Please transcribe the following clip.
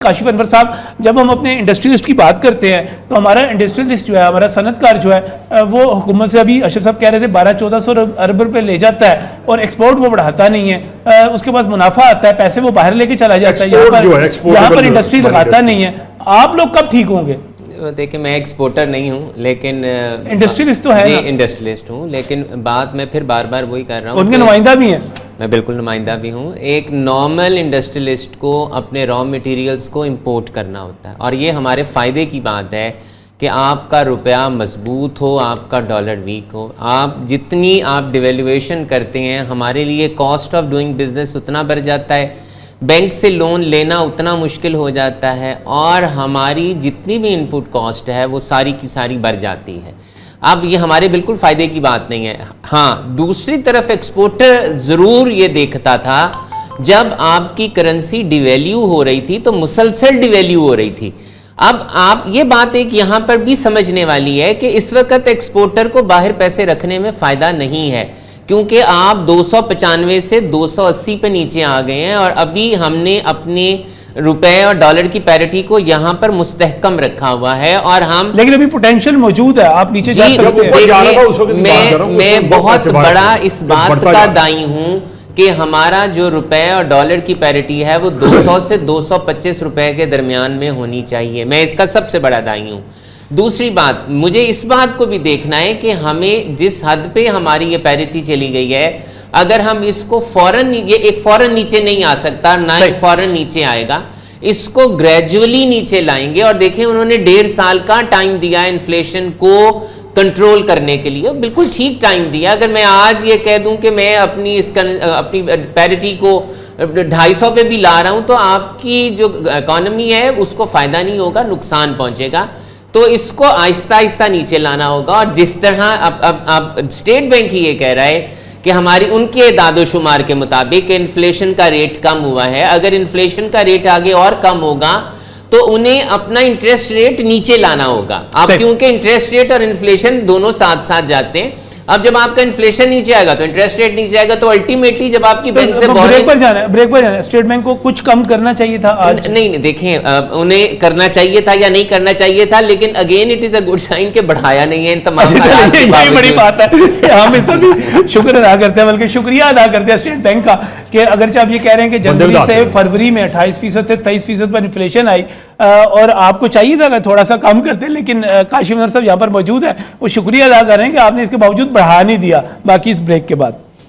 काशिफ अनवर साहब, जब हम अपने इंडस्ट्रियलिस्ट की बात करते हैं तो हमारा इंडस्ट्रियलिस्ट जो है, हमारा सनतकार जो है, वो हुकूमत से अभी अशरफ साहब कह रहे थे 1200-1400 अरब रुपए ले जाता है और एक्सपोर्ट वो बढ़ाता नहीं है। उसके पास मुनाफा आता है, पैसे वो बाहर लेके चला जाता है, यहाँ पर इंडस्ट्री लगाता नहीं है। आप लोग कब ठीक होंगे? देखिए, मैं एक्सपोर्टर नहीं हूँ, लेकिन इंडस्ट्रियलिस्ट तो है जी, इंडस्ट्रियलिस्ट हूँ, लेकिन बात मैं फिर बार बार वही कर रहा हूँ, उनके नुमाइंदा भी हैं। मैं बिल्कुल नुमाइंदा भी हूँ। एक नॉर्मल इंडस्ट्रियलिस्ट को अपने रॉ मटेरियल्स को इंपोर्ट करना होता है, और ये हमारे फ़ायदे की बात है कि आपका रुपया मजबूत हो, आपका डॉलर वीक हो। आप जितनी आप डिवेल्यूएशन करते हैं, हमारे लिए कॉस्ट ऑफ डूइंग बिजनेस उतना बढ़ जाता है, बैंक से लोन लेना उतना मुश्किल हो जाता है, और हमारी जितनी भी इनपुट कॉस्ट है वो सारी की सारी बढ़ जाती है। अब ये हमारे बिल्कुल फ़ायदे की बात नहीं है। हाँ, दूसरी तरफ एक्सपोर्टर ज़रूर ये देखता था, जब आपकी करेंसी डिवैल्यू हो रही थी तो मुसलसल डिवैल्यू हो रही थी। अब आप ये बात एक यहाँ पर भी समझने वाली है कि इस वक्त एक्सपोर्टर को बाहर पैसे रखने में फ़ायदा नहीं है, क्योंकि आप 295 से 280 पे नीचे आ गए हैं, और अभी हमने अपने रुपए और डॉलर की पैरिटी को यहाँ पर मुस्तहकम रखा हुआ है, और हम लेकिन अभी पोटेंशियल मौजूद है, आप नीचे जा सकते हैं। मैं बहुत बड़ा इस बात का दाई हूँ कि हमारा जो रुपए और डॉलर की पैरिटी है वो 200 से 225 रुपए के दरमियान में होनी चाहिए। मैं इसका सबसे बड़ा दाई हूँ। दूसरी बात, मुझे इस बात को भी देखना है कि हमें जिस हद पे हमारी ये पैरिटी चली गई है, अगर हम इसको फौरन, ये एक फौरन नीचे नहीं आ सकता, ना एक फौरन नीचे आएगा, इसको ग्रेजुअली नीचे लाएंगे। और देखें, उन्होंने 1.5 साल का टाइम दिया इन्फ्लेशन को कंट्रोल करने के लिए, बिल्कुल ठीक टाइम दिया। अगर मैं आज ये कह दूं कि मैं अपनी अपनी पैरिटी को 250 पे भी ला रहा हूं, तो आपकी जो इकॉनमी है उसको फ़ायदा नहीं होगा, नुकसान पहुंचेगा। तो इसको आहिस्ता आहिस्ता नीचे लाना होगा। और जिस तरह अब स्टेट बैंक ही ये कह रहा है कि हमारी उनके दादोशुमार के मुताबिक इन्फ्लेशन का रेट कम हुआ है, अगर इन्फ्लेशन का रेट आगे और कम होगा तो उन्हें अपना इंटरेस्ट रेट नीचे लाना होगा। अब क्योंकि इंटरेस्ट रेट और इन्फ्लेशन दोनों साथ साथ जाते हैं, अब जब आपका इन्फ्लेशन नीचे आएगा तो इंटरेस्ट रेट नीचे आएगा, तो अल्टीमेटली जब आपकी बैंक से ब्रेक पर जाना है, स्टेट बैंक को कुछ कम करना चाहिए था आज। नहीं, देखें, उन्हें करना चाहिए था या नहीं करना चाहिए था, लेकिन again it is a good sign कि बढ़ाया नहीं है इन तमाम। यही बड़ी बात है। हम इस पर शुक्र अदा करते हैं, बल्कि शुक्रिया अदा करते हैं स्टेट बैंक का, कि अगर आप ये कह रहे हैं कि जनवरी से फरवरी में 28% से 23% पर इन्फ्लेशन आई, और आपको चाहिए था कि थोड़ा सा कम करते, लेकिन काशिफ अनवर साहब यहाँ पर मौजूद है, वो शुक्रिया अदा कर रहे हैं कि आपने इसके बावजूद बढ़ा नहीं दिया। बाकी इस ब्रेक के बाद